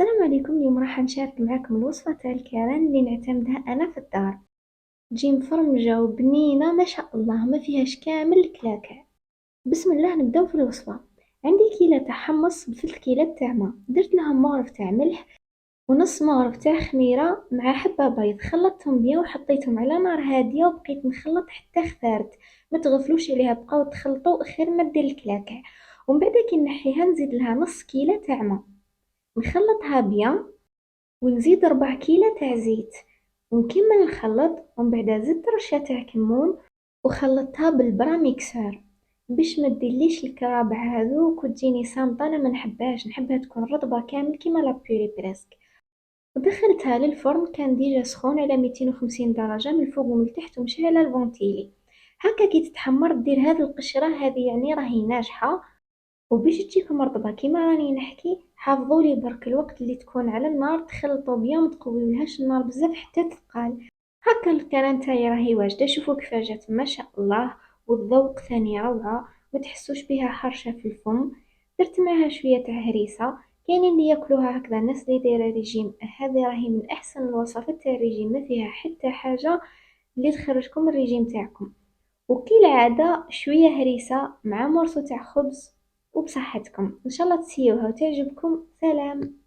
السلام عليكم. اليوم راح نشارك معاكم الوصفة تاع الكران اللي نعتمدها أنا في الدار. تجي مفرمجة وبنينة ما شاء الله، ما فيهاش كامل الكلاكع. بسم الله نبداو في الوصفة. عندي كيلة تاع حمص بثلث كيلات تاع ما، درت لها مغرف تاع ملح ونص مغرف تاع خميرة مع حبة بيض، خلطتهم بيان وحطيتهم على نار هادية وبقيت نخلط حتى خفارت. ما تغفلوش عليها، بقاو تخلطوا خير ما دير الكلاكع. ومن بعد كي نحيها نزيد لها نص كيلة تاع ما، نخلطها بيان ونزيد 4 كيلة تاع زيت ونكمل نخلط. ومن بعد زدت رشة تاع كمون وخلطتها بالبرا ميكسر باش ما ديرليش الكرابع هذوك وتجيني سامطة. انا ما نحبهاش، نحبها تكون رطبة كامل كيما لابوري بريسك. ودخلتها للفرن، كان ديجا سخون على 250 درجة من الفوق ومن التحت ومشعلة الفونتيلي. هكا كي تتحمر دير هذه القشرة هذه، يعني راهي ناجحة. وباش تجيكم مرطبة كيما راني نحكي، حافظوا لي برك الوقت اللي تكون على النار، تخلطوا بيان، ما تقويولهاش النار بزاف حتى تثقل. هكا الكران تاعي راهي واجده، شوفوا كيفاه جات ما شاء الله. والذوق ثاني روعه، ما تحسوش بها حرشه في الفم. درت معاها شويه تاع هريسه. كاينين اللي ياكلوها هكذا، الناس اللي دايره ريجيم، هذه راهي من احسن الوصفات تاع الريجيم، ما فيها حتى حاجه اللي تخرجكم من الريجيم تاعكم. وكالعادة شوية هريسة مع مرصو تاع خبز. وبصحتكم، ان شاء الله تسيوها وتعجبكم. سلام.